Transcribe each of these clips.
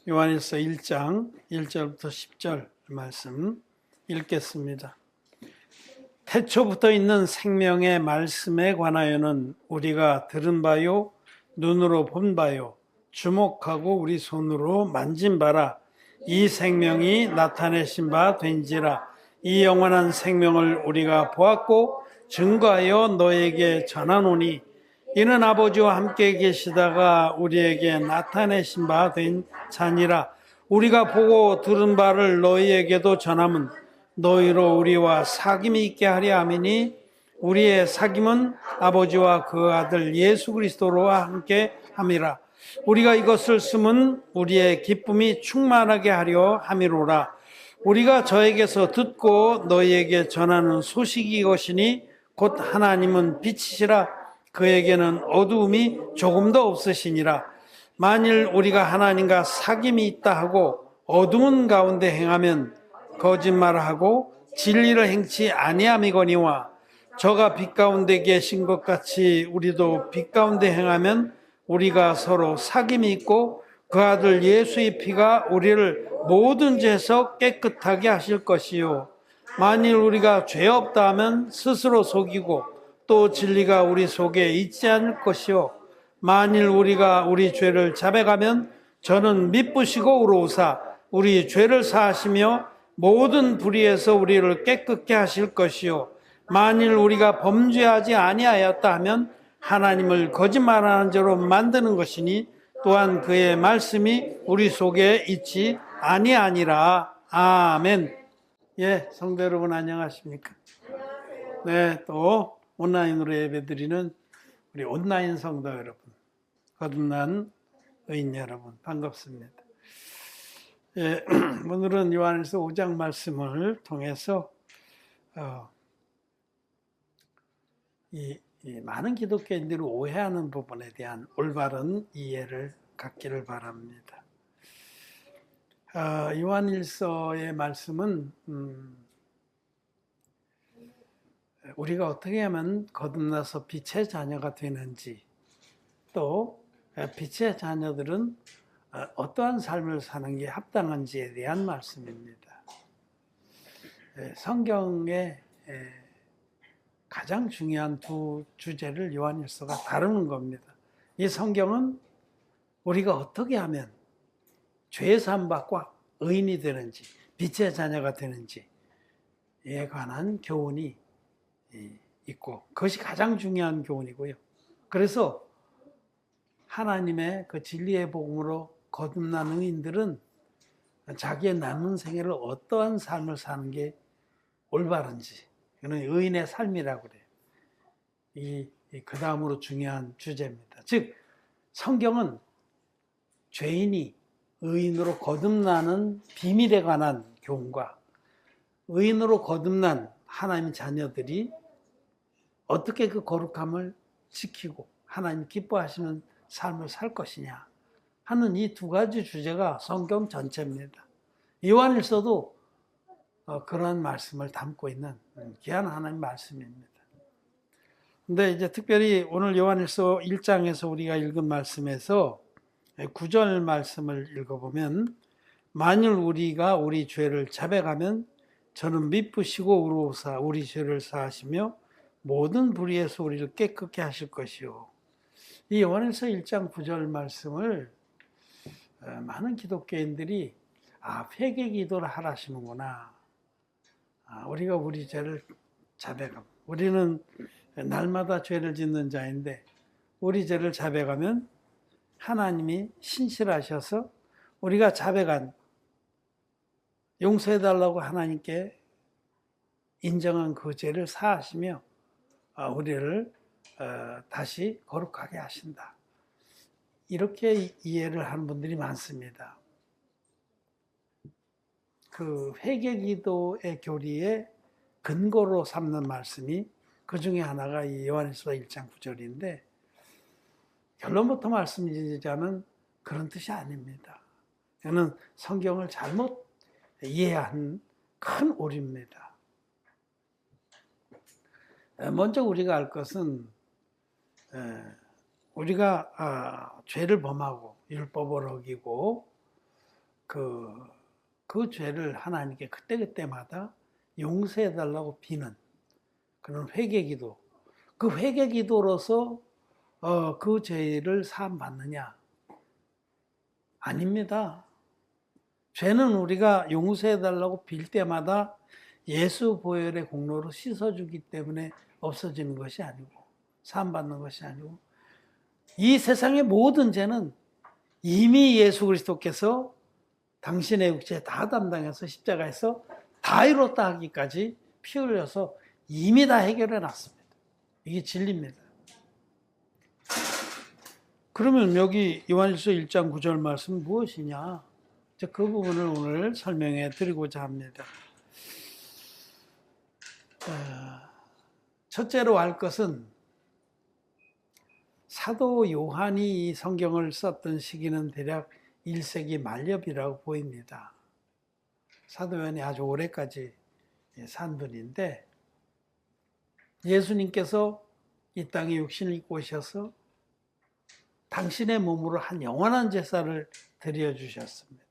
요한일서 1장 1절부터 10절 말씀 읽겠습니다. 태초부터 있는 생명의 말씀에 관하여는 우리가 들은 바요, 눈으로 본 바요, 주목하고 우리 손으로 만진 바라. 이 생명이 나타내신 바 된지라. 이 영원한 생명을 우리가 보았고 증거하여 너에게 전하노니 이는 아버지와 함께 계시다가 우리에게 나타내신 바 된 자니라. 우리가 보고 들은 바를 너희에게도 전함은 너희로 우리와 사귐이 있게 하려 함이니 우리의 사귐은 아버지와 그 아들 예수 그리스도로와 함께 함이라. 우리가 이것을 쓰면 우리의 기쁨이 충만하게 하려 함이로라. 우리가 저에게서 듣고 너희에게 전하는 소식이 이것이니 곧 하나님은 빛이시라. 그에게는 어두움이 조금도 없으시니라. 만일 우리가 하나님과 사귐이 있다 하고 어두운 가운데 행하면 거짓말하고 진리를 행치 아니함이거니와 저가 빛 가운데 계신 것 같이 우리도 빛 가운데 행하면 우리가 서로 사귐이 있고 그 아들 예수의 피가 우리를 모든 죄에서 깨끗하게 하실 것이요 만일 우리가 죄 없다 하면 스스로 속이고 또 진리가 우리 속에 있지 않을 것이요 만일 우리가 우리 죄를 자백하면 저는 미쁘시고 의로우사 우리 죄를 사하시며 모든 불의에서 우리를 깨끗게 하실 것이요 만일 우리가 범죄하지 아니하였다 하면 하나님을 거짓말하는 자로 만드는 것이니 또한 그의 말씀이 우리 속에 있지 아니하니라. 아멘. 예, 성도 여러분 안녕하십니까? 네, 또 온라인으로 예배드리는 우리 온라인 성도 여러분, 거듭난 의인 여러분 반갑습니다. 예, 오늘은 요한일서 5장 말씀을 통해서 이 많은 기독교인들이 오해하는 부분에 대한 올바른 이해를 갖기를 바랍니다. 요한일서의 말씀은 우리가 어떻게 하면 거듭나서 빛의 자녀가 되는지, 또 빛의 자녀들은 어떠한 삶을 사는 게 합당한지에 대한 말씀입니다. 성경의 가장 중요한 두 주제를 요한일서가 다루는 겁니다. 이 성경은 우리가 어떻게 하면 죄 사함 받고 의인이 되는지, 빛의 자녀가 되는지에 관한 교훈이 있고 그것이 가장 중요한 교훈이고요. 그래서 하나님의 그 진리의 복음으로 거듭난 의인들은 자기의 남은 생애를 어떠한 삶을 사는 게 올바른지, 이는 의인의 삶이라고 그래요. 그 다음으로 중요한 주제입니다. 즉 성경은 죄인이 의인으로 거듭나는 비밀에 관한 교훈과 의인으로 거듭난 하나님의 자녀들이 어떻게 그 거룩함을 지키고 하나님 기뻐하시는 삶을 살 것이냐 하는 이 두 가지 주제가 성경 전체입니다. 요한일서도 그런 말씀을 담고 있는 귀한 하나님 말씀입니다. 근데 이제 특별히 오늘 요한일서 1장에서 우리가 읽은 말씀에서 9절 말씀을 읽어보면 만일 우리가 우리 죄를 자백하면 저는 미쁘시고 의로우사 우리 죄를 사하시며 모든 불의에서 우리를 깨끗게 하실 것이요. 이 요한일서 1장 9절 말씀을 많은 기독교인들이 회개 기도를 하라시는구나. 우리가 우리 죄를 자백하면, 우리는 날마다 죄를 짓는 자인데 우리 죄를 자백하면 하나님이 신실하셔서 우리가 자백한 용서해달라고 하나님께 인정한 그 죄를 사하시며 우리를 다시 거룩하게 하신다. 이렇게 이해를 하는 분들이 많습니다. 그 회개 기도의 교리의 근거로 삼는 말씀이 그 중에 하나가 이 요한일서 1장 9절인데 결론부터 말씀드리자면 그런 뜻이 아닙니다. 이거는 성경을 잘못 이해한 큰 오류입니다. 먼저 우리가 알 것은 우리가 죄를 범하고 율법을 어기고 그 죄를 하나님께 그때그때마다 용서해달라고 비는 그런 회개기도, 그 회개기도로서 그 죄를 사함받느냐? 아닙니다. 죄는 우리가 용서해달라고 빌 때마다 예수 보혈의 공로로 씻어주기 때문에 없어지는 것이 아니고, 사함받는 것이 아니고, 이 세상의 모든 죄는 이미 예수 그리스도께서 당신의 육체 다 담당해서 십자가에서 다 이뤘다 하기까지 피 흘려서 이미 다 해결해 놨습니다. 이게 진리입니다. 그러면 여기 요한일서 1장 9절 말씀 무엇이냐? 그 부분을 오늘 설명해 드리고자 합니다. 첫째로 알 것은 사도 요한이 이 성경을 썼던 시기는 대략 1세기 말엽이라고 보입니다. 사도 요한이 아주 오래까지 산 분인데, 예수님께서 이 땅에 육신을 입고 오셔서 당신의 몸으로 한 영원한 제사를 드려주셨습니다.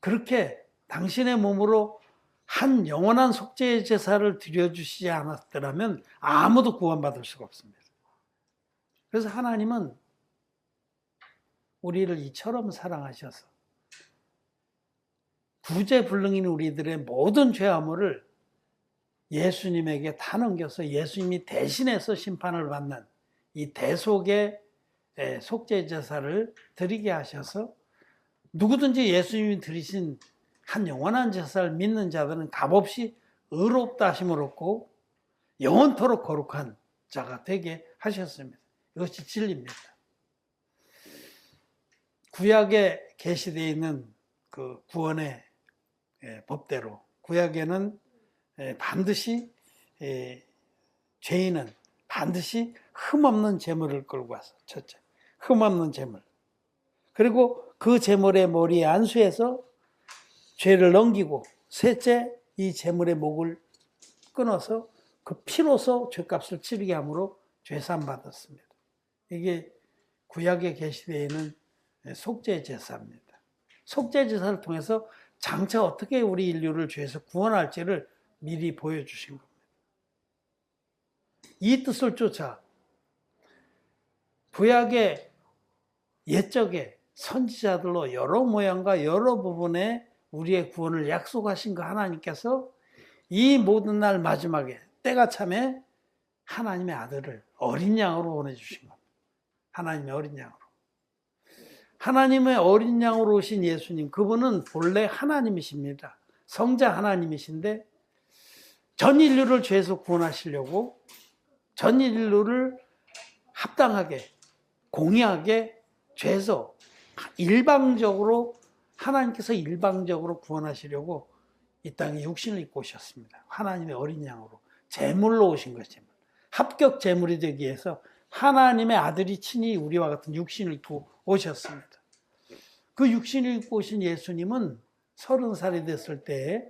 그렇게 당신의 몸으로 한 영원한 속죄의 제사를 드려주시지 않았더라면 아무도 구원받을 수가 없습니다. 그래서 하나님은 우리를 이처럼 사랑하셔서 구제불능인 우리들의 모든 죄악물을 예수님에게 다 넘겨서 예수님이 대신해서 심판을 받는 이 대속의 속죄 제사를 드리게 하셔서 누구든지 예수님이 드리신 한 영원한 제사를 믿는 자들은 값없이 의롭다 하심을 얻고 영원토록 거룩한 자가 되게 하셨습니다. 이것이 진리입니다. 구약에 계시되어 있는 그 구원의 법대로 구약에는 반드시 죄인은 반드시 흠없는 제물을 끌고 와서, 첫째, 흠없는 제물. 그리고 그 제물의 머리에 안수해서 죄를 넘기고, 셋째, 이 제물의 목을 끊어서 그 피로서 죄값을 치르게 함으로 죄사함 받았습니다. 이게 구약에 계시되어 있는 속죄 제사입니다. 속죄 제사를 통해서 장차 어떻게 우리 인류를 죄에서 구원할지를 미리 보여주신 겁니다. 이 뜻을 쫓아 구약의 옛적에 선지자들로 여러 모양과 여러 부분의 우리의 구원을 약속하신 그 하나님께서 이 모든 날 마지막에 때가 참에 하나님의 아들을 어린 양으로 보내주신 겁니다. 하나님의 어린 양으로. 하나님의 어린 양으로 오신 예수님, 그분은 본래 하나님이십니다. 성자 하나님이신데 전 인류를 죄에서 구원하시려고 전 인류를 합당하게, 공의하게 죄에서 일방적으로, 하나님께서 일방적으로 구원하시려고 이 땅에 육신을 입고 오셨습니다. 하나님의 어린 양으로 제물로 오신 것입니다. 합격 제물이 되기 위해서 하나님의 아들이 친히 우리와 같은 육신을 입고 오셨습니다. 그 육신을 입고 오신 예수님은 30살이 됐을 때에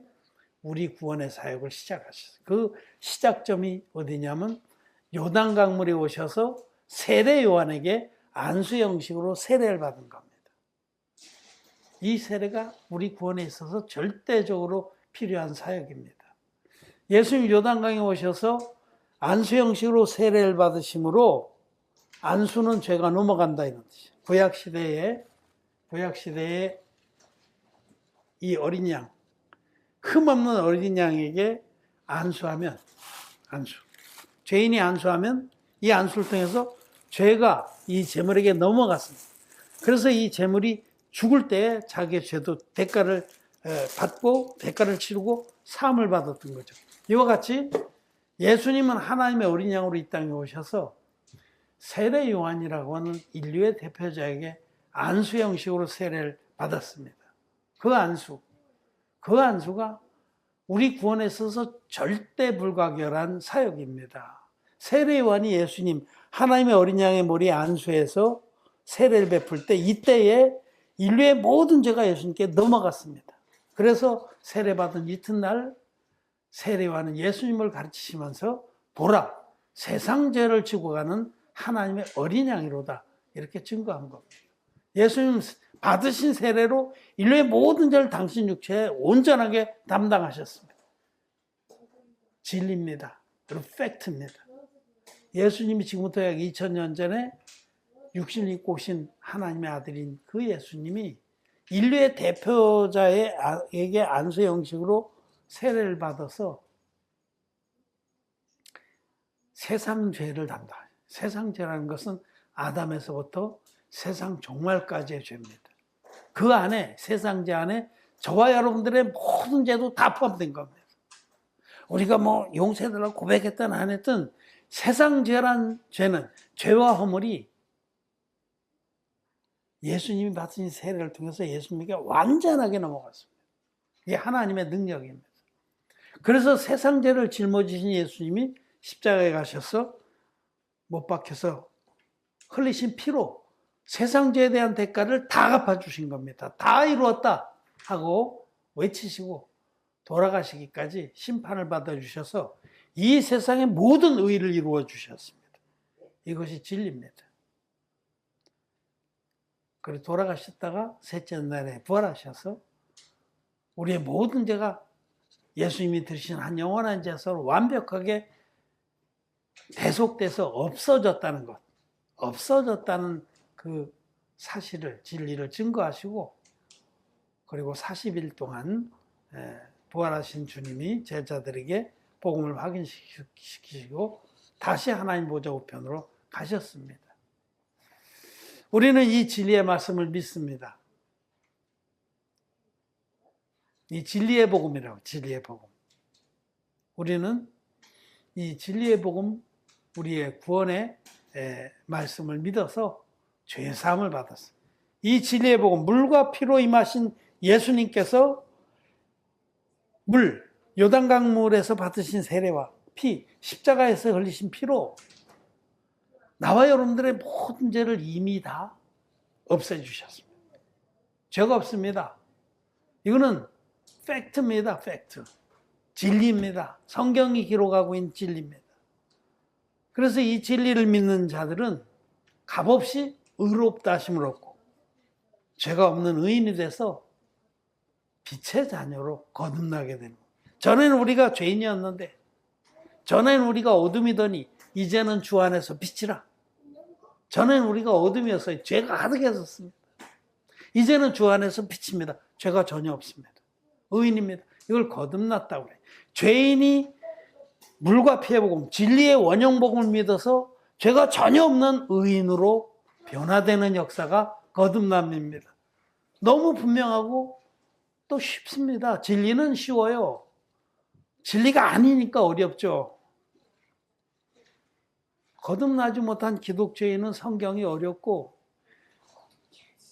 우리 구원의 사역을 시작하셨어요. 그 시작점이 어디냐면 요단강물에 오셔서 세례 요한에게 안수 형식으로 세례를 받은 겁니다. 이 세례가 우리 구원에 있어서 절대적으로 필요한 사역입니다. 예수님 요단강에 오셔서 안수 형식으로 세례를 받으심으로, 안수는 죄가 넘어간다 이런 뜻이에요. 구약 시대에 이 어린 양, 흠없는 어린 양에게 안수하면, 죄인이 안수하면 이 안수를 통해서 죄가 이 제물에게 넘어갔습니다. 그래서 이 제물이 죽을 때 자기의 죄도 대가를 받고 대가를 치르고 사함을 받았던 거죠. 이와 같이 예수님은 하나님의 어린 양으로 이 땅에 오셔서 세례 요한이라고 하는 인류의 대표자에게 안수 형식으로 세례를 받았습니다. 그 안수가 우리 구원에 있어서 절대 불가결한 사역입니다. 세례 요한이 예수님, 하나님의 어린 양의 머리에 안수해서 세례를 베풀 때, 이때에 인류의 모든 죄가 예수님께 넘어갔습니다. 그래서 세례받은 이튿날 세례 요한은 예수님을 가르치시면서 보라, 세상 죄를 지고 가는 하나님의 어린 양이로다, 이렇게 증거한 겁니다. 예수님 받으신 세례로 인류의 모든 죄를 당신 육체에 온전하게 담당하셨습니다. 진리입니다. 그리고 팩트입니다. 예수님이 지금부터 약 2000년 전에 육신을 입고 오신 하나님의 아들인 그 예수님이 인류의 대표자에게 안수 형식으로 세례를 받아서 세상 죄를 담당해요. 세상 죄라는 것은 아담에서부터 세상 종말까지의 죄입니다. 그 안에, 세상 죄 안에 저와 여러분들의 모든 죄도 다 포함된 겁니다. 우리가 뭐 용서해달라고 고백했든 안 했든 세상 죄란 죄는, 죄와 허물이 예수님이 받으신 세례를 통해서 예수님에게 완전하게 넘어갔습니다. 이게 하나님의 능력입니다. 그래서 세상 죄를 짊어지신 예수님이 십자가에 가셔서 못 박혀서 흘리신 피로 세상 죄에 대한 대가를 다 갚아주신 겁니다. 다 이루었다 하고 외치시고 돌아가시기까지 심판을 받아주셔서 이 세상의 모든 의를 이루어 주셨습니다. 이것이 진리입니다. 그리고 돌아가셨다가 셋째 날에 부활하셔서 우리의 모든 죄가 예수님이 들으신 한 영원한 제사로 완벽하게 대속돼서 없어졌다는 것, 없어졌다는 그 사실을, 진리를 증거하시고, 그리고 40일 동안 부활하신 주님이 제자들에게 복음을 확인시키시고 다시 하나님 보좌 우편으로 가셨습니다. 우리는 이 진리의 말씀을 믿습니다. 이 진리의 복음이라고, 진리의 복음. 우리는 이 진리의 복음, 우리의 구원의 말씀을 믿어서 죄사함을 받았어요. 이 진리의 복음, 물과 피로 임하신 예수님께서 요단강물에서 받으신 세례와 피, 십자가에서 흘리신 피로 나와 여러분들의 모든 죄를 이미 다 없애주셨습니다. 죄가 없습니다. 이거는 팩트입니다. 팩트. 진리입니다. 성경이 기록하고 있는 진리입니다. 그래서 이 진리를 믿는 자들은 값없이 의롭다 하심을 얻고 죄가 없는 의인이 돼서 빛의 자녀로 거듭나게 되는 거예요. 전에는 우리가 죄인이었는데, 전에는 우리가 어둠이더니 이제는 주 안에서 빛이라. 전에는 우리가 어둠이었어요. 죄가 가득했었습니다. 이제는 주 안에서 빛입니다. 죄가 전혀 없습니다. 의인입니다. 이걸 거듭났다고 그래요. 죄인이 물과 피의 복음, 진리의 원형 복음을 믿어서 죄가 전혀 없는 의인으로 변화되는 역사가 거듭남입니다. 너무 분명하고 또 쉽습니다. 진리는 쉬워요. 진리가 아니니까 어렵죠. 거듭나지 못한 기독교인은 성경이 어렵고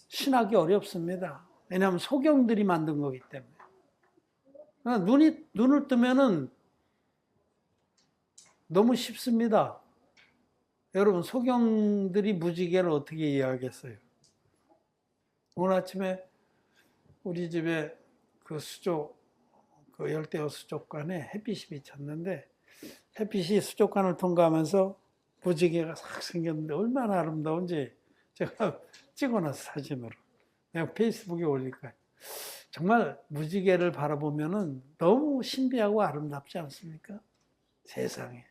신학이 어렵습니다. 왜냐하면 소경들이 만든 거기 때문에. 눈을 뜨면은 너무 쉽습니다. 여러분, 소경들이 무지개를 어떻게 이해하겠어요? 오늘 아침에 우리 집에 그 열대어 수족관에 햇빛이 비쳤는데, 햇빛이 수족관을 통과하면서 무지개가 싹 생겼는데 얼마나 아름다운지 제가 찍어놨어, 사진으로. 내가 페이스북에 올릴 거예요. 정말 무지개를 바라보면은 너무 신비하고 아름답지 않습니까? 세상에.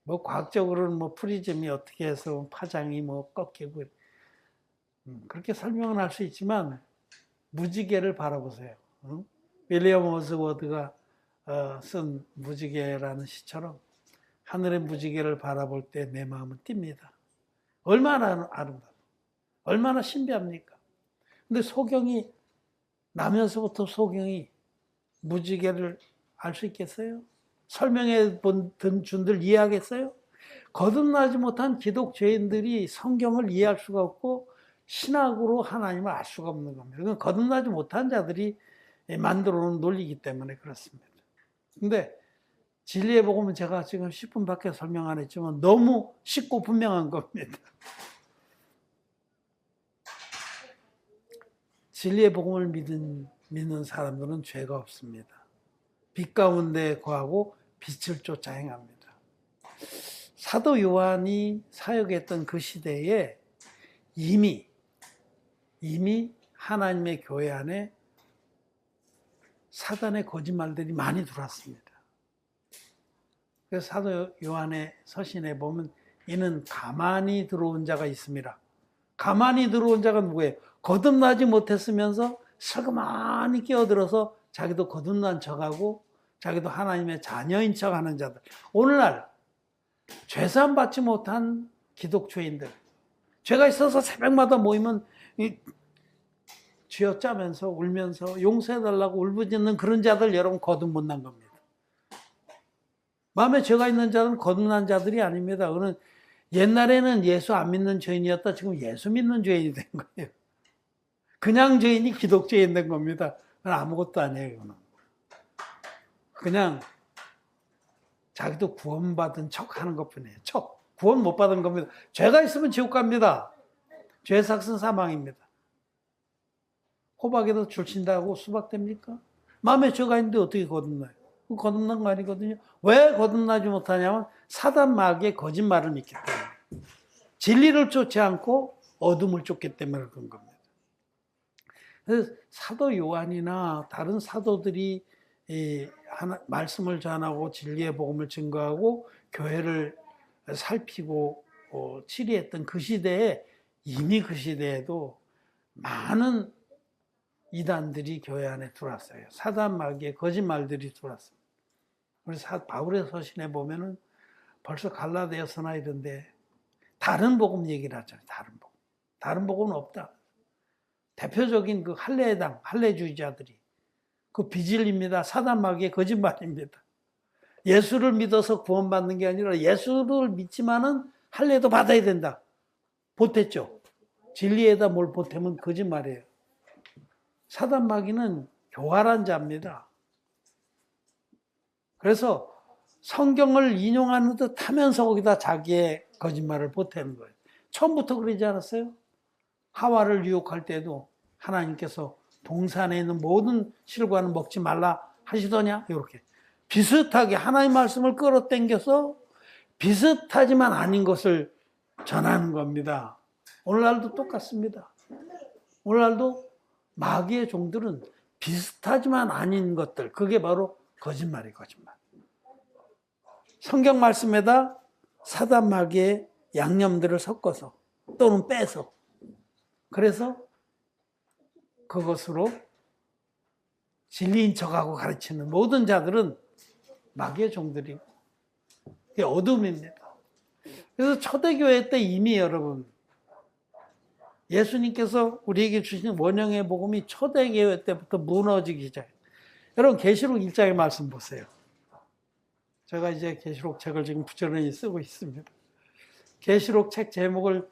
뭐 과학적으로는 뭐 프리즘이 어떻게 해서 파장이 뭐 꺾이고 그렇게 설명은 할 수 있지만 무지개를 바라보세요. 윌리엄 워즈워드가 쓴 무지개라는 시처럼 하늘의 무지개를 바라볼 때 내 마음은 뜁니다. 얼마나 아름답고 얼마나 신비합니까? 근데 소경이 나면서부터 소경이 무지개를 알 수 있겠어요? 설명해 본 준들 이해하겠어요? 거듭나지 못한 기독교인들이 성경을 이해할 수가 없고 신학으로 하나님을 알 수가 없는 겁니다. 그건 거듭나지 못한 자들이 만들어 놓은 논리이기 때문에 그렇습니다. 근데 진리의 복음은 제가 지금 10분밖에 설명 안 했지만 너무 쉽고 분명한 겁니다. 진리의 복음을 믿는 사람들은 죄가 없습니다. 빛 가운데 거하고 빛을 쫓아 행합니다. 사도 요한이 사역했던 그 시대에 이미 하나님의 교회 안에 사단의 거짓말들이 많이 들어왔습니다. 그래서 사도 요한의 서신에 보면 이는 가만히 들어온 자가 있습니다. 가만히 들어온 자가 누구예요? 거듭나지 못했으면서 서그마니 끼어들어서 자기도 거듭난 척하고 자기도 하나님의 자녀인 척하는 자들. 오늘날 죄사함 받지 못한 기독교인들, 죄가 있어서 새벽마다 모이면 쥐어짜면서 울면서 용서해달라고 울부짖는 그런 자들 여러분 거듭 못난 겁니다. 마음에 죄가 있는 자들은 거듭난 자들이 아닙니다. 그는 옛날에는 예수 안 믿는 죄인이었다. 지금 예수 믿는 죄인이 된 거예요. 그냥 죄인이 기독교인 된 겁니다. 그건 아무것도 아니에요. 그건. 그냥 자기도 구원받은 척하는 것뿐이에요. 구원 못 받은 겁니다. 죄가 있으면 지옥 갑니다. 죄 삭은 사망입니다. 호박에도 줄 친다고 수박 됩니까? 마음에 죄가 있는데 어떻게 거듭나요? 거듭난 거 아니거든요. 왜 거듭나지 못하냐면 사단 마귀의 거짓말을 믿기 때문에. 진리를 쫓지 않고 어둠을 쫓기 때문에 그런 겁니다. 그래서 사도 요한이나 다른 사도들이 말씀을 전하고 진리의 복음을 증거하고 교회를 살피고 치리했던 그 시대에 이미 그 시대에도 많은 이단들이 교회 안에 들어왔어요. 사단 마귀의 거짓말들이 들어왔어요. 그래서 바울의 서신에 보면은 벌써 갈라디아서나 이런데 다른 복음 얘기를 하잖아요. 다른 복음은 없다. 대표적인 그 할례당, 할례주의자들이 그 비질입니다. 사단 마귀의 거짓말입니다. 예수를 믿어서 구원받는 게 아니라 예수를 믿지만은 할례도 받아야 된다. 보탰죠. 진리에다 뭘 보태면 거짓말이에요. 사단 마귀는 교활한 자입니다. 그래서 성경을 인용하는 듯 하면서 거기다 자기의 거짓말을 보태는 거예요. 처음부터 그러지 않았어요? 하와를 유혹할 때도 하나님께서 동산에 있는 모든 실과는 먹지 말라 하시더냐? 이렇게 비슷하게 하나님의 말씀을 끌어당겨서 비슷하지만 아닌 것을 전하는 겁니다. 오늘날도 똑같습니다. 오늘날도 마귀의 종들은 비슷하지만 아닌 것들, 그게 바로 거짓말이에요. 거짓말. 성경 말씀에다 사단 마귀의 양념들을 섞어서 또는 빼서 그래서 그것으로 진리인 척하고 가르치는 모든 자들은 마귀의 종들이고 그게 어둠입니다. 그래서 초대교회 때 이미 여러분 예수님께서 우리에게 주신 원형의 복음이 초대교회 때부터 무너지기 시작해요. 여러분 계시록 1장의 말씀 보세요. 제가 이제 계시록 책을 지금 부지런히 쓰고 있습니다. 계시록 책 제목을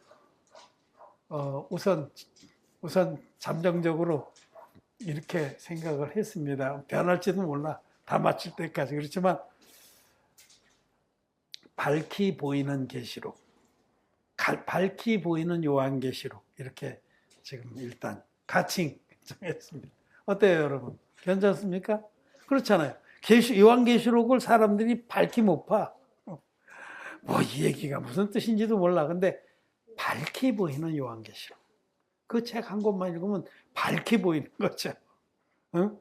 우선 잠정적으로 이렇게 생각을 했습니다. 변할지도 몰라. 다 마칠 때까지. 그렇지만 밝히 보이는 계시록, 밝히 보이는 요한계시록 이렇게 지금 일단 가칭 정했습니다. 어때요 여러분? 괜찮습니까? 그렇잖아요. 요한계시록을 사람들이 밝히 못 봐. 뭐 이 얘기가 무슨 뜻인지도 몰라. 근데 밝히 보이는 요한계시록. 그 책 한 권만 읽으면 밝히 보이는 거죠. 응?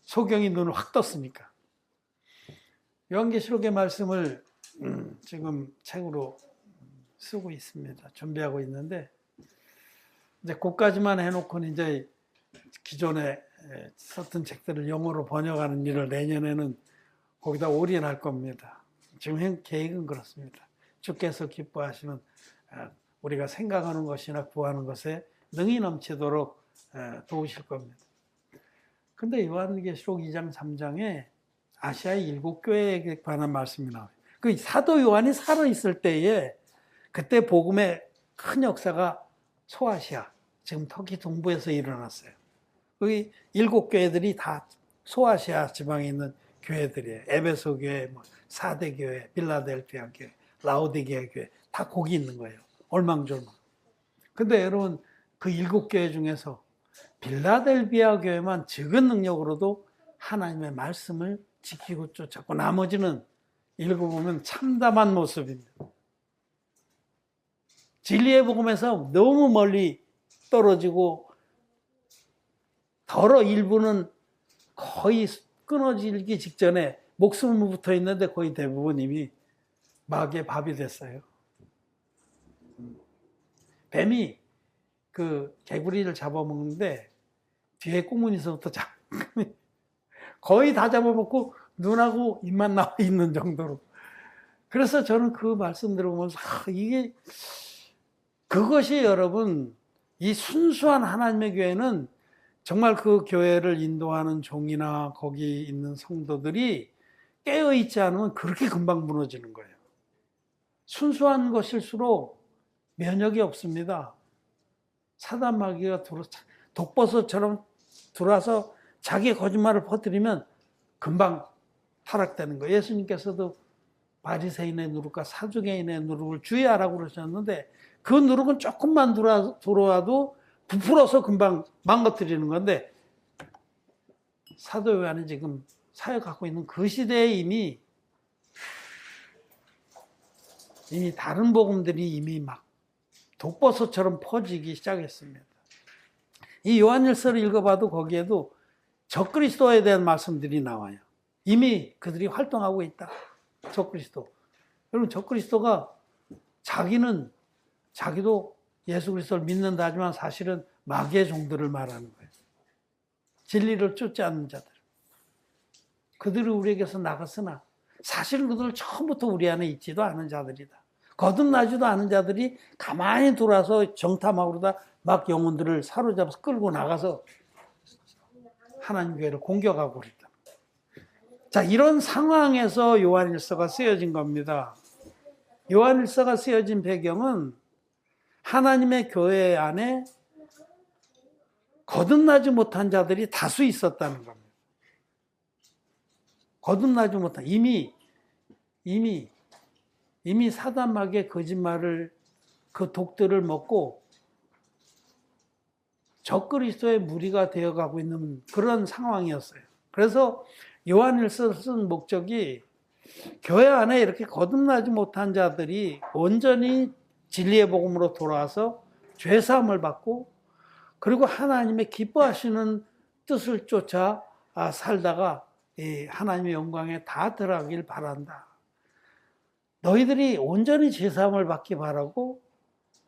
소경이 눈을 확 떴으니까. 요한계시록의 말씀을 지금 책으로 쓰고 있습니다. 준비하고 있는데 이제 그까지만 해놓고는 이제 기존에 썼던 책들을 영어로 번역하는 일을 내년에는 거기다 올인할 겁니다. 지금 계획은 그렇습니다. 주께서 기뻐하시면 우리가 생각하는 것이나 구하는 것에 능히 넘치도록 도우실 겁니다. 근데 요한계시록 2장 3장에 아시아의 7교회에 관한 말씀이 나와요. 그 사도 요한이 살아있을 때에 그때 복음의 큰 역사가 소아시아, 지금 터키 동부에서 일어났어요. 거기 7교회들이 다 소아시아 지방에 있는 교회들이에요. 에베소 교회, 사대 교회, 빌라델피아 교회, 라오디게아 교회 다 거기 있는 거예요. 얼망졸망. 근데 여러분 그 7교회 중에서 빌라델피아 교회만 적은 능력으로도 하나님의 말씀을 지키고 쫓았고 나머지는 읽어보면 참담한 모습입니다. 진리의 복음에서 너무 멀리 떨어지고 더러 일부는 거의 끊어지기 직전에 목숨을 붙어 있는데 거의 대부분 이미 마귀의 밥이 됐어요. 뱀이 그 개구리를 잡아먹는데 뒤에 꽁무니서부터 거의 다 잡아먹고 눈하고 입만 나와 있는 정도로. 그래서 저는 그 말씀 들어보면서 이게 그것이 여러분 이 순수한 하나님의 교회는 정말 그 교회를 인도하는 종이나 거기 있는 성도들이 깨어있지 않으면 그렇게 금방 무너지는 거예요. 순수한 것일수록 면역이 없습니다. 사단 마귀가 독버섯처럼 들어와서 자기의 거짓말을 퍼뜨리면 금방 타락되는 거예요. 예수님께서도 바리새인의 누룩과 사두개인의 누룩을 주의하라고 그러셨는데 그 누룩은 조금만 들어와도 부풀어서 금방 망가뜨리는 건데 사도 요한이 지금 사역하고 있는 그 시대에 이미 다른 복음들이 이미 막 독버섯처럼 퍼지기 시작했습니다. 이 요한일서를 읽어봐도 거기에도 적그리스도에 대한 말씀들이 나와요. 이미 그들이 활동하고 있다. 적그리스도. 여러분 적그리스도가 자기도 예수 그리스도를 믿는다 하지만 사실은 마귀의 종들을 말하는 거예요. 진리를 쫓지 않는 자들. 그들이 우리에게서 나갔으나 사실은 그들은 처음부터 우리 안에 있지도 않은 자들이다. 거듭나지도 않은 자들이 가만히 돌아서 정탐하고 그러다 막 영혼들을 사로잡아서 끌고 나가서 하나님 교회를 공격하고 그랬다. 자, 이런 상황에서 요한일서가 쓰여진 겁니다. 요한일서가 쓰여진 배경은 하나님의 교회 안에 거듭나지 못한 자들이 다수 있었다는 겁니다. 거듭나지 못한, 이미 사단 마귀의 거짓말을, 그 독들을 먹고 적그리스도의 무리가 되어가고 있는 그런 상황이었어요. 그래서 요한일서 쓴 목적이 교회 안에 이렇게 거듭나지 못한 자들이 온전히 진리의 복음으로 돌아와서 죄사함을 받고 그리고 하나님의 기뻐하시는 뜻을 쫓아 살다가 하나님의 영광에 다 들어가길 바란다. 너희들이 온전히 죄사함을 받기 바라고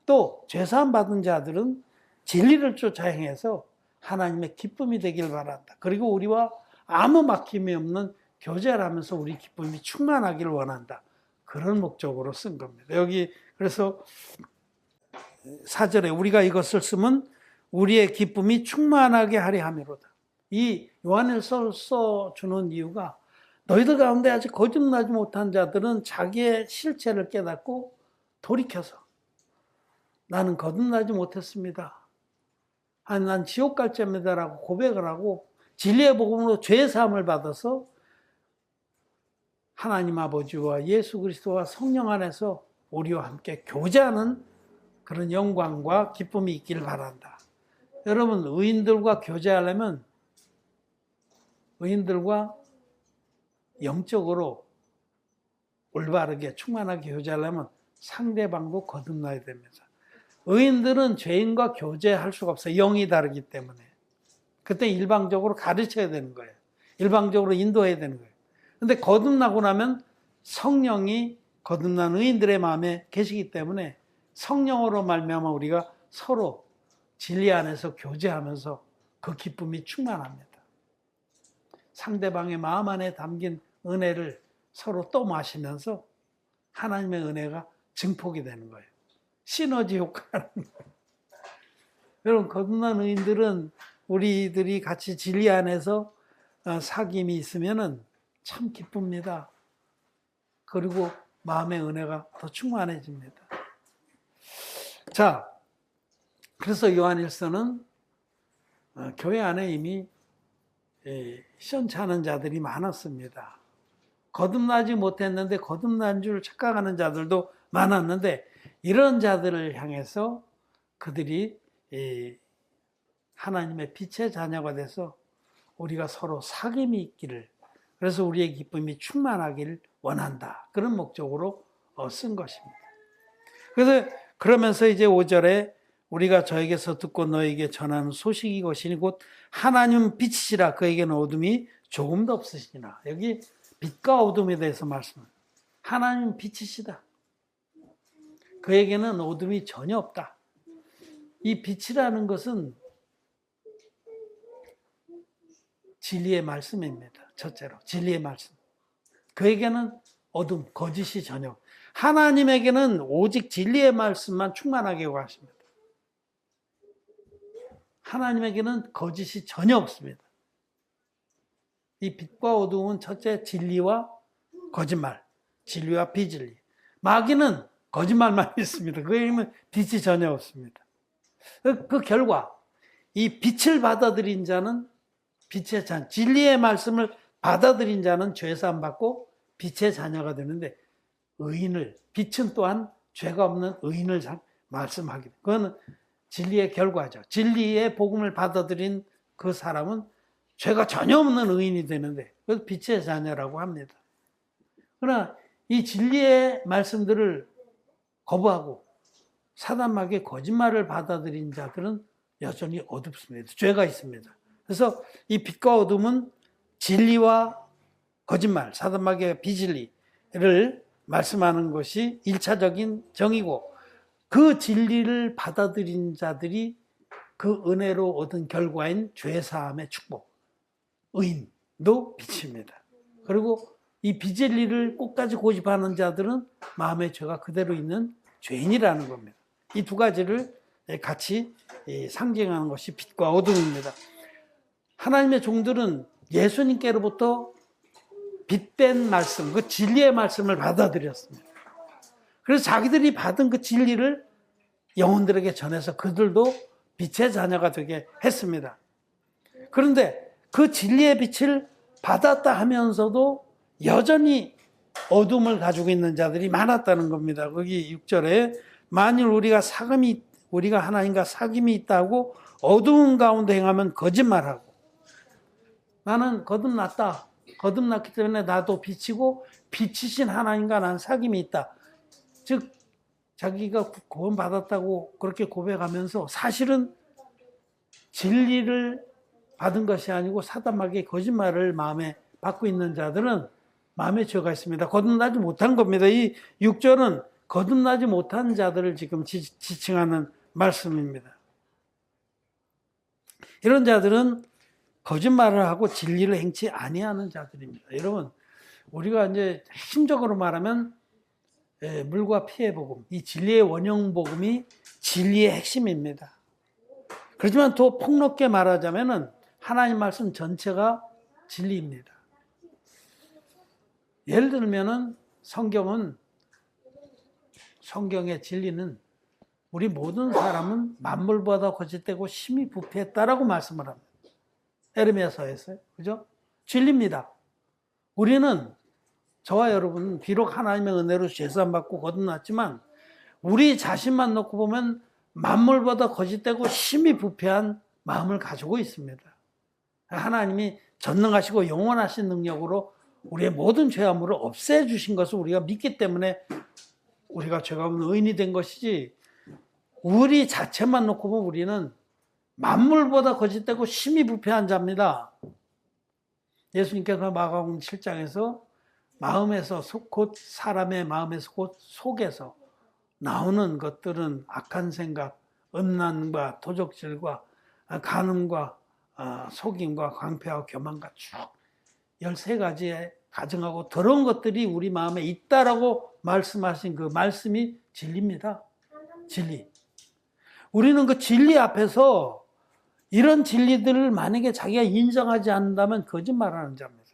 또 죄사함 받은 자들은 진리를 쫓아 행해서 하나님의 기쁨이 되길 바란다. 그리고 우리와 아무 막힘이 없는 교제를 하면서 우리 기쁨이 충만하기를 원한다. 그런 목적으로 쓴 겁니다. 여기 그래서 4절에 우리가 이것을 쓰면 우리의 기쁨이 충만하게 하려 함이로다. 이 요한일서를 써주는 이유가 너희들 가운데 아직 거듭나지 못한 자들은 자기의 실체를 깨닫고 돌이켜서 나는 거듭나지 못했습니다. 아니, 난 지옥 갈 죄입니다라고 고백을 하고 진리의 복음으로 죄 사함을 받아서 하나님 아버지와 예수 그리스도와 성령 안에서 우리와 함께 교제하는 그런 영광과 기쁨이 있기를 바란다. 여러분, 의인들과 교제하려면 의인들과 영적으로 올바르게 충만하게 교제하려면 상대방도 거듭나야 됩니다. 의인들은 죄인과 교제할 수가 없어요. 영이 다르기 때문에. 그때 일방적으로 가르쳐야 되는 거예요. 일방적으로 인도해야 되는 거예요. 근데 거듭나고 나면 성령이 거듭난 의인들의 마음에 계시기 때문에 성령으로 말미암아 우리가 서로 진리 안에서 교제하면서 그 기쁨이 충만합니다. 상대방의 마음 안에 담긴 은혜를 서로 또 마시면서 하나님의 은혜가 증폭이 되는 거예요. 시너지 효과라는 거예요. 여러분, 거듭난 의인들은 우리들이 같이 진리 안에서 사귐이 있으면은 참 기쁩니다. 그리고 마음의 은혜가 더 충만해집니다. 자, 그래서 요한일서는 교회 안에 이미 시원찮은 자들이 많았습니다. 거듭나지 못했는데 거듭난 줄 착각하는 자들도 많았는데 이런 자들을 향해서 그들이 하나님의 빛의 자녀가 돼서 우리가 서로 사귐이 있기를, 그래서 우리의 기쁨이 충만하기를 원한다. 그런 목적으로 쓴 것입니다. 그래서 그러면서 이제 5절에 우리가 저에게서 듣고 너에게 전하는 소식이 것이니 곧 하나님 빛이시라 그에게는 어둠이 조금도 없으시니라. 여기 빛과 어둠에 대해서 말씀합니다. 하나님 빛이시다. 그에게는 어둠이 전혀 없다. 이 빛이라는 것은 진리의 말씀입니다. 첫째로 진리의 말씀. 그에게는 어둠, 거짓이 전혀 없다. 하나님에게는 오직 진리의 말씀만 충만하게 하십니다. 하나님에게는 거짓이 전혀 없습니다. 이 빛과 어둠은 첫째 진리와 거짓말, 진리와 비진리. 마귀는 거짓말만 있습니다. 그에게는 빛이 전혀 없습니다. 그 결과 이 빛을 받아들인 자는 빛의 자녀, 진리의 말씀을 받아들인 자는 죄사함 받고 빛의 자녀가 되는데 빛은 또한 죄가 없는 의인을 말씀하게 됩니다. 그건 진리의 결과죠. 진리의 복음을 받아들인 그 사람은 죄가 전혀 없는 의인이 되는데 그래서 빛의 자녀라고 합니다. 그러나 이 진리의 말씀들을 거부하고 사단마귀의 거짓말을 받아들인 자들은 여전히 어둡습니다. 죄가 있습니다. 그래서 이 빛과 어둠은 진리와 거짓말, 사단마귀의 비진리를 말씀하는 것이 1차적인 정의고 그 진리를 받아들인 자들이 그 은혜로 얻은 결과인 죄사함의 축복, 의인도 빛입니다. 그리고 이 비진리를 끝까지 고집하는 자들은 마음의 죄가 그대로 있는 죄인이라는 겁니다. 이 두 가지를 같이 상징하는 것이 빛과 어둠입니다. 하나님의 종들은 예수님께로부터 빛된 말씀, 그 진리의 말씀을 받아들였습니다. 그래서 자기들이 받은 그 진리를 영혼들에게 전해서 그들도 빛의 자녀가 되게 했습니다. 그런데 그 진리의 빛을 받았다 하면서도 여전히 어둠을 가지고 있는 자들이 많았다는 겁니다. 거기 6절에 만일 우리가 하나님과 사귐이 있다고 어두운 가운데 행하면 거짓말하고 나는 거듭났다. 거듭났기 때문에 나도 빛이고 빛이신 하나님과 난 사귐이 있다. 즉 자기가 구원받았다고 그렇게 고백하면서 사실은 진리를 받은 것이 아니고 사단마귀의 거짓말을 마음에 받고 있는 자들은 마음에 죄가 있습니다. 거듭나지 못한 겁니다. 이 6절은 거듭나지 못한 자들을 지금 지칭하는 말씀입니다. 이런 자들은 거짓말을 하고 진리를 행치 아니하는 자들입니다. 여러분, 우리가 이제 핵심적으로 말하면 물과 피의 복음, 이 진리의 원형 복음이 진리의 핵심입니다. 그렇지만 더 폭넓게 말하자면은 하나님 말씀 전체가 진리입니다. 예를 들면은 성경의 진리는 우리 모든 사람은 만물보다 거짓되고 심히 부패했다라고 말씀을 합니다. 에르미야서에서요. 그죠? 진리입니다. 우리는 저와 여러분은 비록 하나님의 은혜로 죄사함 받고 거듭났지만 우리 자신만 놓고 보면 만물보다 거짓되고 심히 부패한 마음을 가지고 있습니다. 하나님이 전능하시고 영원하신 능력으로 우리의 모든 죄악물을 없애주신 것을 우리가 믿기 때문에 우리가 죄가 없는 의인이 된 것이지 우리 자체만 놓고 보면 우리는 만물보다 거짓되고 심히 부패한 자입니다. 예수님께서 마가복음 7장에서 마음에서 곧 사람의 마음에서 곧 속에서 나오는 것들은 악한 생각, 음란과 도적질과 간음과 속임과 광폐와 교만과 쭉 13가지의 가증하고 더러운 것들이 우리 마음에 있다라고 말씀하신 그 말씀이 진리입니다. 진리. 우리는 그 진리 앞에서 이런 진리들을 만약에 자기가 인정하지 않는다면 거짓말하는 자입니다.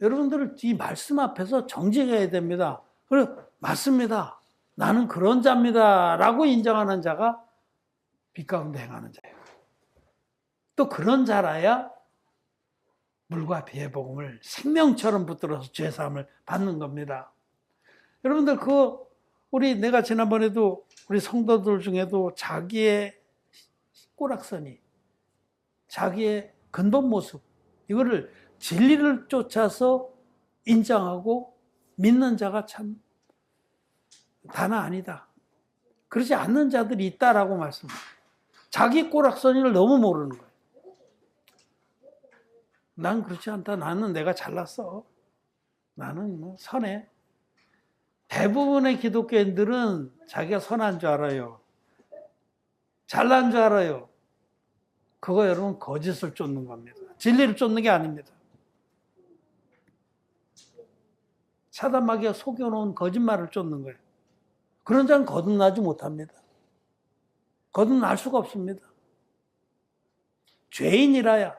여러분들은 이 말씀 앞에서 정직해야 됩니다. 그래, 맞습니다. 나는 그런 자입니다. 라고 인정하는 자가 빛 가운데 행하는 자예요. 또 그런 자라야 물과 비의 복음을 생명처럼 붙들어서 죄사함을 받는 겁니다. 여러분들 내가 지난번에도 우리 성도들 중에도 자기의 꼬락서니 자기의 근본 모습 이거를 진리를 쫓아서 인정하고 믿는 자가 참 다는 아니다. 그러지 않는 자들이 있다라고 말씀합니다. 자기 꼬락서니를 너무 모르는 거예요. 난 그렇지 않다. 나는 내가 잘났어. 나는 뭐 선해. 대부분의 기독교인들은 자기가 선한 줄 알아요. 잘난 줄 알아요. 그거 여러분 거짓을 쫓는 겁니다. 진리를 쫓는 게 아닙니다. 사단 마귀가 속여놓은 거짓말을 쫓는 거예요. 그런 자는 거듭나지 못합니다. 거듭날 수가 없습니다. 죄인이라야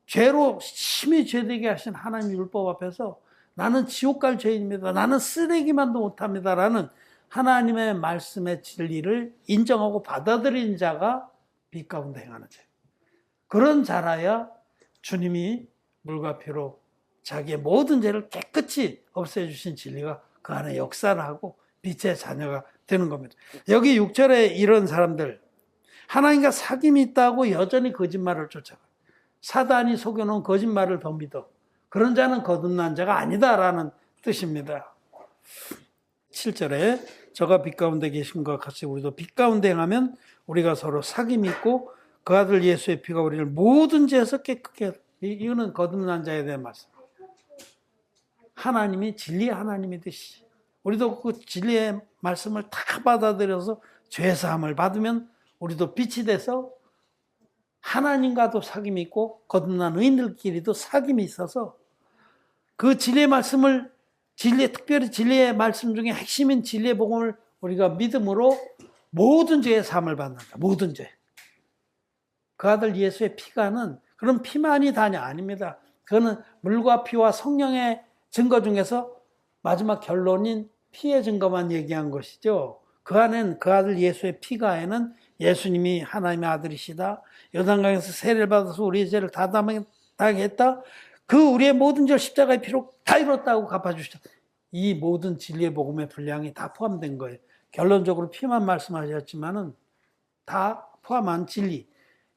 죄로 심히 죄되게 하신 하나님 율법 앞에서 나는 지옥 갈 죄인입니다. 나는 쓰레기만도 못합니다. 라는 하나님의 말씀의 진리를 인정하고 받아들인 자가 빛 가운데 행하는 자. 그런 자라야 주님이 물과 피로 자기의 모든 죄를 깨끗이 없애주신 진리가 그 안에 역사를 하고 빛의 자녀가 되는 겁니다. 여기 6절에 이런 사람들, 하나님과 사귐이 있다고 여전히 거짓말을 쫓아가. 사단이 속여놓은 거짓말을 더 믿어. 그런 자는 거듭난 자가 아니다라는 뜻입니다. 7절에 저가 빛 가운데 계신 것 같이 우리도 빛 가운데 행하면 우리가 서로 사귐이 있고 그 아들 예수의 피가 우리를 모든 죄에서 깨끗게 하다. 이거는 거듭난 자에 대한 말씀. 하나님이 진리의 하나님이듯이 우리도 그 진리의 말씀을 다 받아들여서 죄사함을 받으면 우리도 빛이 돼서 하나님과도 사귐이 있고 거듭난 의인들끼리도 사귐이 있어서 그 진리의 말씀을 특별히 진리의 말씀 중에 핵심인 진리의 복음을 우리가 믿음으로 모든 죄의 사함을 받는다. 모든 죄. 그 아들 예수의 피가는 그런 피만이 다냐 아닙니다. 그거는 물과 피와 성령의 증거 중에서 마지막 결론인 피의 증거만 얘기한 것이죠. 그 안엔 그 아들 예수의 피가에는 예수님이 하나님의 아들이시다. 요단강에서 세례를 받아서 우리의 죄를 다 담당하게 했다. 그 우리의 모든 죄를 십자가의 피로 다 이뤘다고 갚아주시다. 이 모든 진리의 복음의 분량이 다 포함된 거예요. 결론적으로 피만 말씀하셨지만은 다 포함한 진리.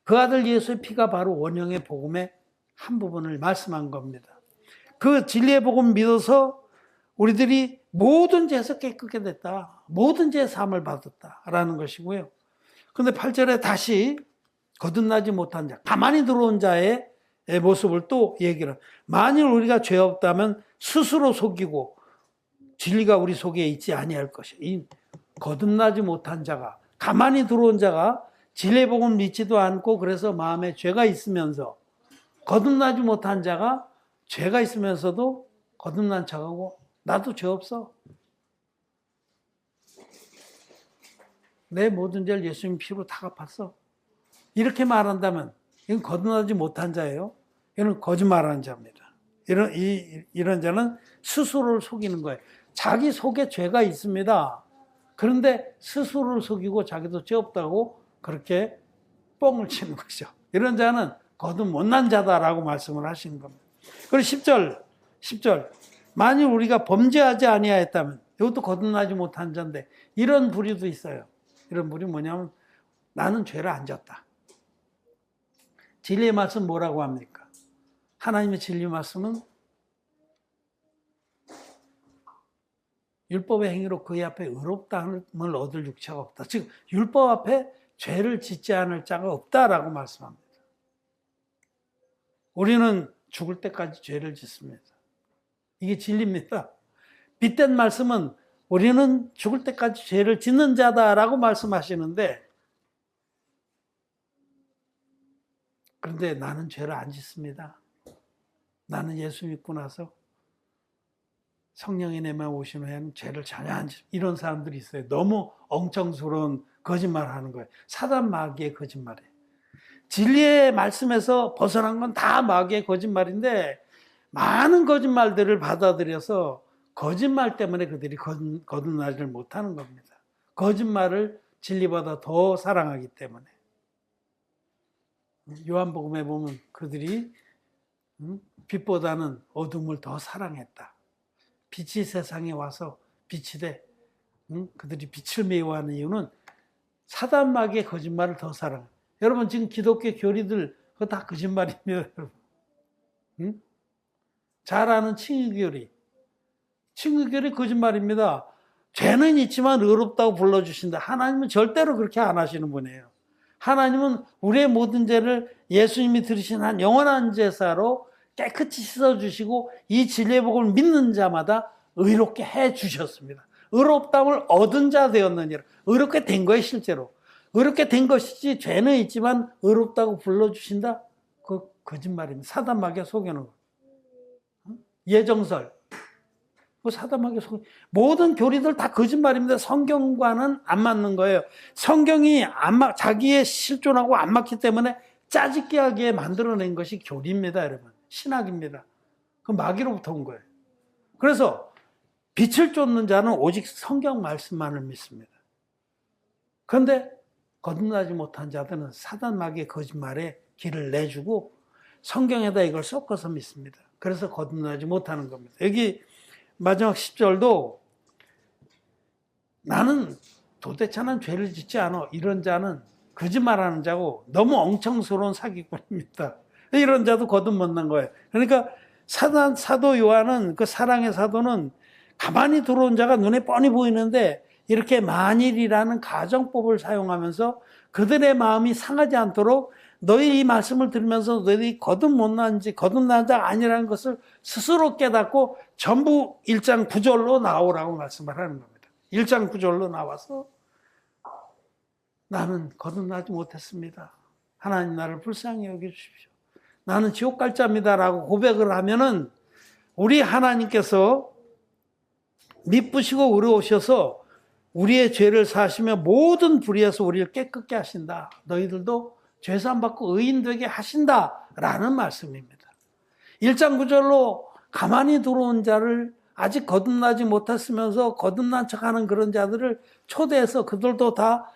그 아들 예수의 피가 바로 원형의 복음의 한 부분을 말씀한 겁니다. 그 진리의 복음 믿어서 우리들이 모든 죄에서 깨끗게 됐다. 모든 죄의 사함을 받았다라는 것이고요. 그런데 8절에 다시 거듭나지 못한 자, 가만히 들어온 자의 모습을 또 얘기를 합니다. 만일 우리가 죄 없다면 스스로 속이고 진리가 우리 속에 있지 아니할 것이야. 이 거듭나지 못한 자가, 가만히 들어온 자가 진리의 복음 믿지도 않고 그래서 마음에 죄가 있으면서 거듭나지 못한 자가 죄가 있으면서도 거듭난 척하고 나도 죄 없어. 내 모든 죄를 예수님 피로 다 갚았어. 이렇게 말한다면 이건 거듭나지 못한 자예요. 이건 거짓말하는 자입니다. 이런 자는 스스로를 속이는 거예요. 자기 속에 죄가 있습니다. 그런데 스스로를 속이고 자기도 죄 없다고 그렇게 뻥을 치는 거죠. 이런 자는 거듭 못난 자다라고 말씀을 하시는 겁니다. 그리고 10절. 만일 우리가 범죄하지 아니하였다면, 이것도 거듭나지 못한 자인데 이런 부류도 있어요. 이런 부류 뭐냐면 나는 죄를 안 졌다. 진리의 말씀 뭐라고 합니까? 하나님의 진리 말씀은 율법의 행위로 그의 앞에 의롭다함을 얻을 육체가 없다. 즉 율법 앞에 죄를 짓지 않을 자가 없다라고 말씀합니다. 우리는 죽을 때까지 죄를 짓습니다. 이게 진리입니다. 빛된 말씀은 우리는 죽을 때까지 죄를 짓는 자다라고 말씀하시는데, 그런데 나는 죄를 안 짓습니다. 나는 예수 믿고 나서 성령이 내만 오신 후에는 죄를 전혀 안 짓습니다. 이런 사람들이 있어요. 너무 엉청스러운 거짓말을 하는 거예요. 사단 마귀의 거짓말이에요. 진리의 말씀에서 벗어난 건 다 마귀의 거짓말인데 많은 거짓말들을 받아들여서 거짓말 때문에 그들이 거듭나지를 못하는 겁니다. 거짓말을 진리보다 더 사랑하기 때문에. 요한복음에 보면 그들이 빛보다는 어둠을 더 사랑했다. 빛이 세상에 와서 빛이 돼. 그들이 빛을 미워하는 이유는 사단 마귀의 거짓말을 더 사랑해요. 여러분 지금 기독교 교리들 그거 다 거짓말이며 여러분. 잘 아는 칭의교리 거짓말입니다. 죄는 있지만 의롭다고 불러주신다. 하나님은 절대로 그렇게 안 하시는 분이에요. 하나님은 우리의 모든 죄를 예수님이 들으신 한 영원한 제사로 깨끗이 씻어주시고 이 진리의 복을 믿는 자마다 의롭게 해주셨습니다. 의롭다움을 얻은 자 되었느니라. 의롭게 된 거예요, 실제로. 의롭게 된 것이지 죄는 있지만 의롭다고 불러주신다? 그 거짓말입니다. 사단마귀가 속여놓은 거. 예정설. 그 사단마귀가 속여. 모든 교리들 다 거짓말입니다. 성경과는 안 맞는 거예요. 성경이 자기의 실존하고 안 맞기 때문에 짜집게 하게 만들어낸 것이 교리입니다, 여러분. 신학입니다. 그 마귀로부터 온 거예요. 그래서 빛을 쫓는 자는 오직 성경 말씀만을 믿습니다. 그런데 거듭나지 못한 자들은 사단 마귀의 거짓말에 길을 내주고 성경에다 이걸 섞어서 믿습니다. 그래서 거듭나지 못하는 겁니다. 여기 마지막 10절도 나는 도대체 난 죄를 짓지 않아. 이런 자는 거짓말하는 자고 너무 엉청스러운 사기꾼입니다. 이런 자도 거듭 못 난 거예요. 그러니까 사도 요한은 그 사랑의 사도는 가만히 들어온 자가 눈에 뻔히 보이는데 이렇게 만일이라는 가정법을 사용하면서 그들의 마음이 상하지 않도록 너희 이 말씀을 들으면서 너희들이 거듭난 자가 아니라는 것을 스스로 깨닫고 전부 1장 9절로 나오라고 말씀을 하는 겁니다. 1장 9절로 나와서 나는 거듭나지 못했습니다. 하나님 나를 불쌍히 여겨주십시오. 나는 지옥 갈 자입니다라고 고백을 하면은 우리 하나님께서 미쁘시고 의로우셔서 우리의 죄를 사하시며 모든 불의에서 우리를 깨끗게 하신다. 너희들도 죄사함 받고 의인 되게 하신다라는 말씀입니다. 1장 9절로 가만히 들어온 자를 아직 거듭나지 못했으면서 거듭난 척하는 그런 자들을 초대해서 그들도 다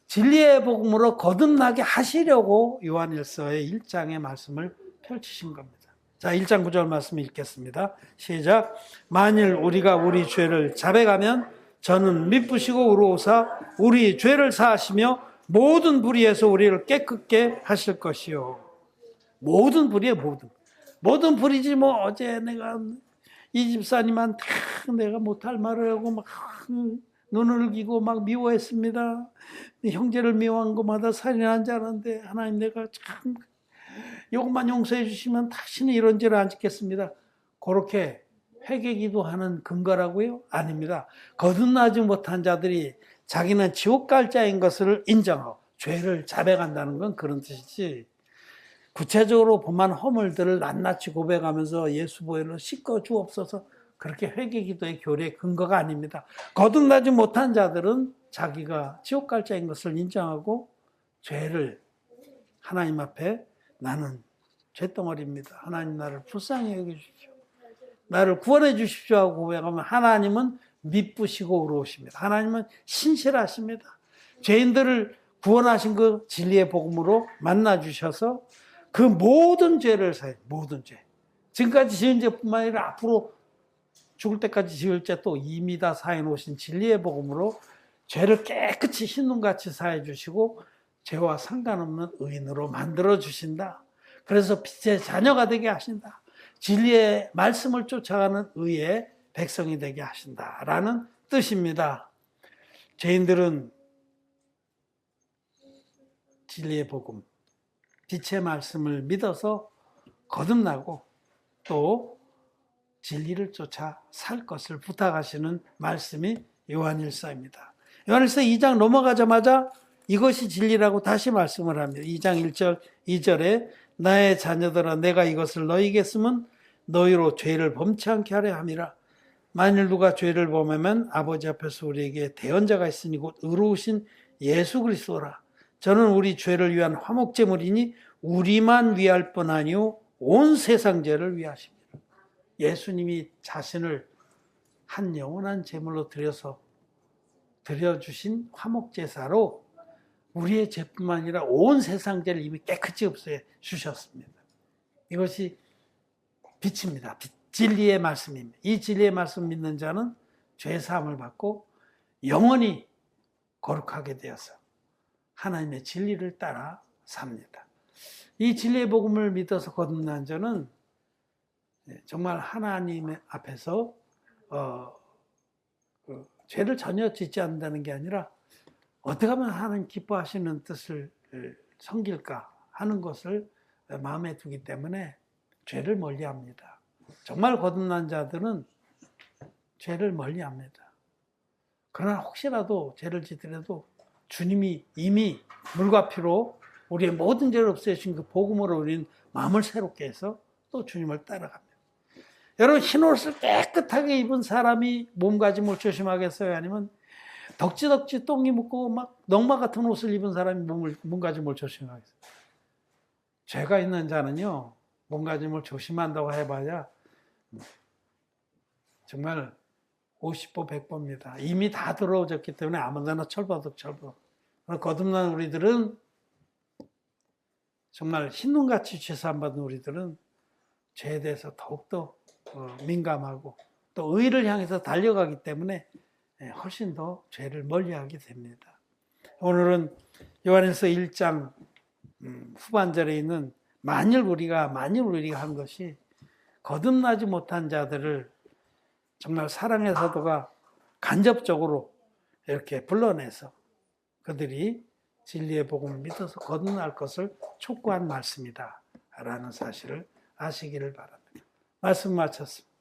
진리의 복음으로 거듭나게 하시려고 요한일서의 1장의 말씀을 펼치신 겁니다. 자, 1장 9절 말씀 읽겠습니다. 시작. 만일 우리가 우리 죄를 자백하면 저는 미쁘시고 의로우사 우리 죄를 사하시며 모든 불의에서 우리를 깨끗게 하실 것이요. 모든 불의에 모든 불의지 뭐 어제 내가 이 집사님한테 내가 못할 말을 하고 막 눈을 기고 막 미워했습니다. 형제를 미워한 것마다 살인한 자는데 하나님 내가 참 이것만 용서해 주시면 다시는 이런 죄를 안 짓겠습니다. 그렇게 회개기도하는 근거라고요? 아닙니다. 거듭나지 못한 자들이 자기는 지옥 갈 자인 것을 인정하고 죄를 자백한다는 건 그런 뜻이지, 구체적으로 범한 허물들을 낱낱이 고백하면서 예수 보혈로 씻어 주옵소서, 그렇게 회개기도의 교리의 근거가 아닙니다. 거듭나지 못한 자들은 자기가 지옥 갈 자인 것을 인정하고 죄를 하나님 앞에 나는 죄덩어리입니다. 하나님 나를 불쌍히 여겨주십시오. 나를 구원해 주십시오 하고 고백하면 하나님은 미쁘시고 의로우십니다. 하나님은 신실하십니다. 죄인들을 구원하신 그 진리의 복음으로 만나 주셔서 그 모든 죄를 사해, 모든 죄. 지금까지 지은 죄뿐만 아니라 앞으로 죽을 때까지 지을 죄 또 이미 다 사해 놓으신 진리의 복음으로 죄를 깨끗이 흰눈같이 사해 주시고 죄와 상관없는 의인으로 만들어 주신다. 그래서 빛의 자녀가 되게 하신다. 진리의 말씀을 쫓아가는 의의 백성이 되게 하신다라는 뜻입니다. 죄인들은 진리의 복음, 빛의 말씀을 믿어서 거듭나고 또 진리를 쫓아 살 것을 부탁하시는 말씀이 요한일서입니다. 요한일서 2장 넘어가자마자 이것이 진리라고 다시 말씀을 합니다. 2장 1절 2절에 나의 자녀들아 내가 이것을 너희에게 쓰면 너희로 죄를 범치 않게 하려 함이라. 만일 누가 죄를 범하면 아버지 앞에서 우리에게 대언자가 있으니 곧 의로우신 예수 그리스도라. 저는 우리 죄를 위한 화목제물이니 우리만 위할 뿐 아니요 온 세상 죄를 위하십니다. 예수님이 자신을 한 영원한 제물로 드려주신 화목제사로 우리의 죄뿐만 아니라 온 세상 죄를 이미 깨끗이 없애 주셨습니다. 이것이 빛입니다. 진리의 말씀입니다. 이 진리의 말씀 믿는 자는 죄사함을 받고 영원히 거룩하게 되어서 하나님의 진리를 따라 삽니다. 이 진리의 복음을 믿어서 거듭난 자는 정말 하나님 앞에서 죄를 전혀 짓지 않는다는 게 아니라 어떻게 하면 하나님 기뻐하시는 뜻을 섬길까 하는 것을 마음에 두기 때문에 죄를 멀리합니다. 정말 거듭난 자들은 죄를 멀리합니다. 그러나 혹시라도 죄를 짓더라도 주님이 이미 물과 피로 우리의 모든 죄를 없애신 그 복음으로 우리는 마음을 새롭게 해서 또 주님을 따라갑니다. 여러분, 흰옷을 깨끗하게 입은 사람이 몸가짐을 조심하겠어요? 아니면 덕지덕지 똥이 묻고 막 넝마 같은 옷을 입은 사람이 몸가짐을 조심하겠어요? 죄가 있는 자는요, 몸가짐을 조심한다고 해봐야 정말 50보 100보입니다. 이미 다 들어오졌기 때문에 아무데나 철버덕. 거듭난 우리들은 정말 흰눈같이 죄사함받은 우리들은 죄에 대해서 더욱더 민감하고 또 의를 향해서 달려가기 때문에 훨씬 더 죄를 멀리하게 됩니다. 오늘은 요한일서 1장 후반절에 있는 만일 우리가 한 것이 거듭나지 못한 자들을 정말 사랑의 사도가 간접적으로 이렇게 불러내서 그들이 진리의 복음을 믿어서 거듭날 것을 촉구한 말씀이다 라는 사실을 아시기를 바랍니다. 말씀 마쳤습니다.